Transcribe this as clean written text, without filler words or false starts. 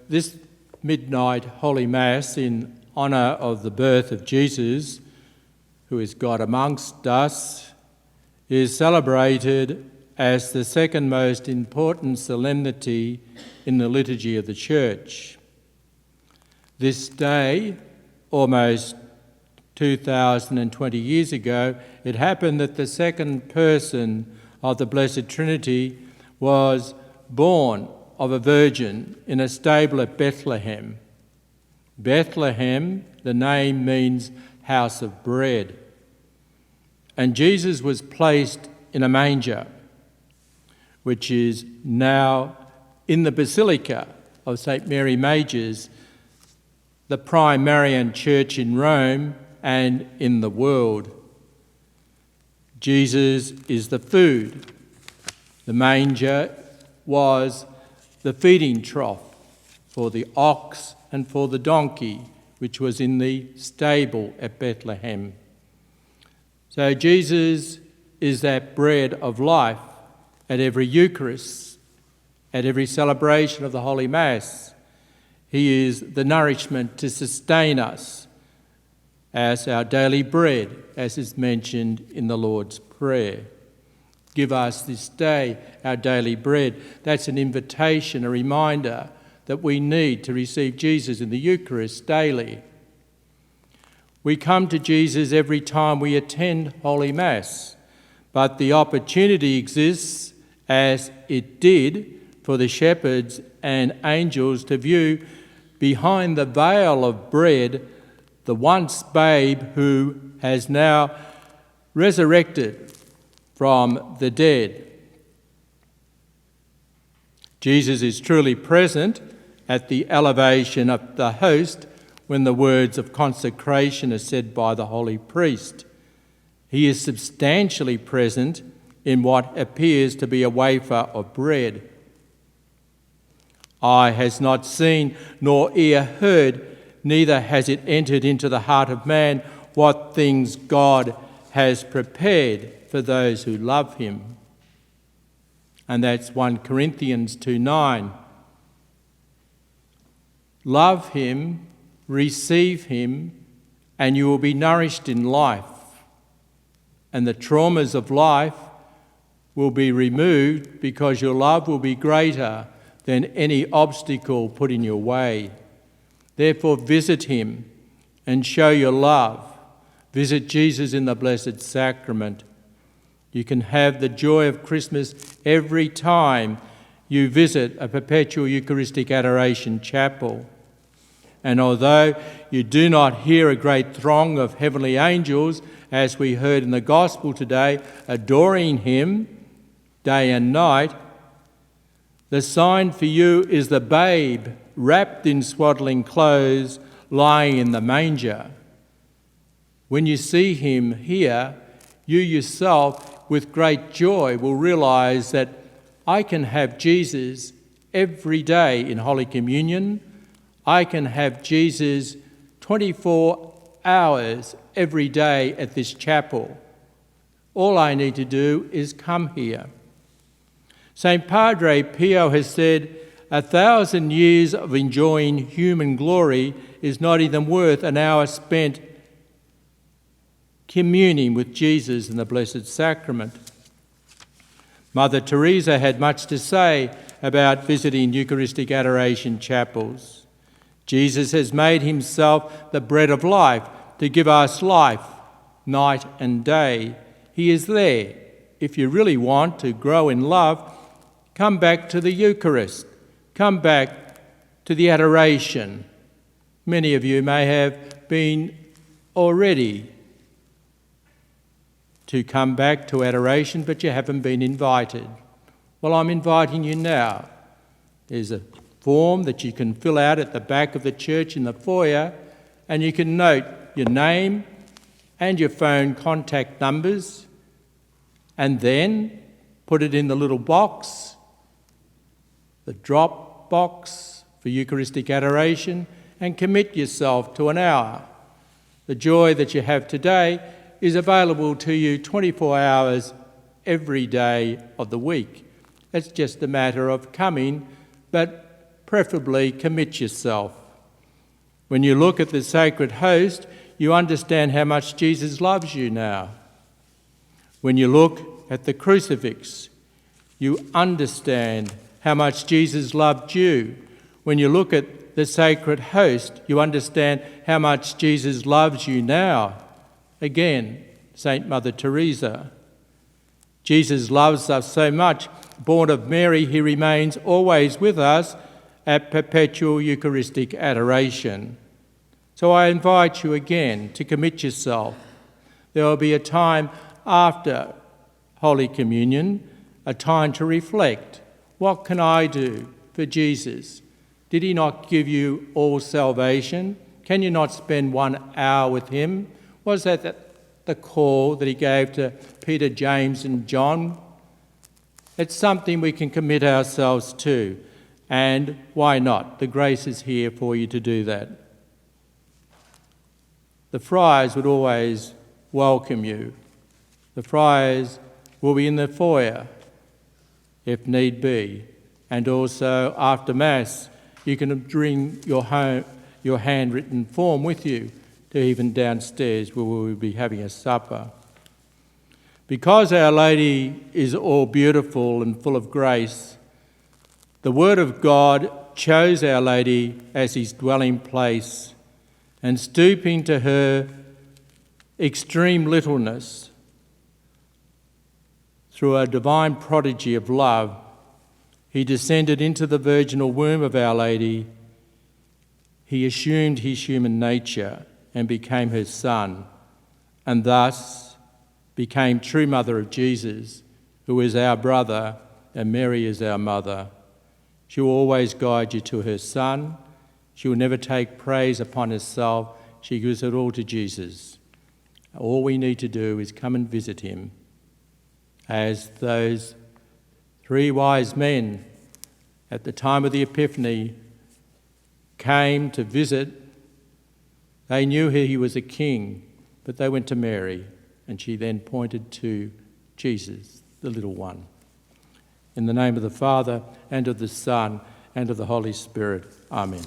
this midnight Holy Mass in honour of the birth of Jesus, who is God amongst us, is celebrated as the second most important solemnity in the liturgy of the Church. This day, almost 2020 years ago, it happened that the second person of the Blessed Trinity was born of a virgin in a stable at Bethlehem. Bethlehem, the name means house of bread. And Jesus was placed in a manger, which is now in the Basilica of St. Mary Major's, the prime Marian church in Rome and in the world. Jesus is the food. The manger was the feeding trough for the ox and for the donkey, which was in the stable at Bethlehem. So Jesus is that bread of life at every Eucharist, at every celebration of the Holy Mass. He is the nourishment to sustain us as our daily bread, as is mentioned in the Lord's Prayer. Give us this day our daily bread. That's an invitation, a reminder that we need to receive Jesus in the Eucharist daily. We come to Jesus every time we attend Holy Mass, but the opportunity exists, as it did for the shepherds and angels, to view behind the veil of bread the once babe who has now resurrected from the dead. Jesus is truly present at the elevation of the host when the words of consecration are said by the holy priest. He is substantially present in what appears to be a wafer of bread. Eye has not seen, nor ear heard, neither has it entered into the heart of man what things God has prepared for those who love him. And that's 1 Corinthians 2:9. Love him, receive him, and you will be nourished in life. And the traumas of life will be removed because your love will be greater than any obstacle put in your way. Therefore, visit him and show your love. Visit Jesus in the Blessed Sacrament. You can have the joy of Christmas every time you visit a perpetual Eucharistic Adoration chapel. And although you do not hear a great throng of heavenly angels, as we heard in the Gospel today, adoring him day and night, the sign for you is the babe wrapped in swaddling clothes lying in the manger. When you see him here, you yourself, with great joy, will realise that I can have Jesus every day in Holy Communion. I can have Jesus 24 hours every day at this chapel. All I need to do is come here. St. Padre Pio has said, 1,000 years of enjoying human glory is not even worth an hour spent communing with Jesus in the Blessed Sacrament. Mother Teresa had much to say about visiting Eucharistic Adoration chapels. Jesus has made himself the bread of life to give us life night and day. He is there. If you really want to grow in love, come back to the Eucharist. Come back to the Adoration. Many of you may have been already to come back to Adoration, but you haven't been invited. Well, I'm inviting you now. There's a form that you can fill out at the back of the church in the foyer, and you can note your name and your phone contact numbers, and then put it in the little box, the drop box for Eucharistic Adoration, and commit yourself to an hour. The joy that you have today is available to you 24 hours every day of the week. It's just a matter of coming, but preferably commit yourself. When you look at the sacred host, you understand how much Jesus loves you now. When you look at the crucifix, you understand how much Jesus loved you. When you look at the sacred host, you understand how much Jesus loves you now. Again, Saint Mother Teresa. Jesus loves us so much. Born of Mary, he remains always with us at perpetual Eucharistic adoration. So I invite you again to commit yourself. There will be a time after Holy Communion, a time to reflect. What can I do for Jesus? Did he not give you all salvation? Can you not spend 1 hour with him? Was that the call that he gave to Peter, James and John? It's something we can commit ourselves to. And why not? The grace is here for you to do that. The friars would always welcome you. The friars will be in the foyer if need be. And also after Mass, you can bring your handwritten form with you to even downstairs where we'll be having a supper. Because Our Lady is all beautiful and full of grace, the Word of God chose Our Lady as his dwelling place, and stooping to her extreme littleness, through a divine prodigy of love, he descended into the virginal womb of Our Lady. He assumed his human nature and became her son, and thus became true mother of Jesus, who is our brother, and Mary is our mother. She will always guide you to her son. She will never take praise upon herself. She gives it all to Jesus. All we need to do is come and visit him. As those 3 wise men at the time of the Epiphany came to visit, they knew he was a king, but they went to Mary, and she then pointed to Jesus, the little one. In the name of the Father, and of the Son, and of the Holy Spirit. Amen.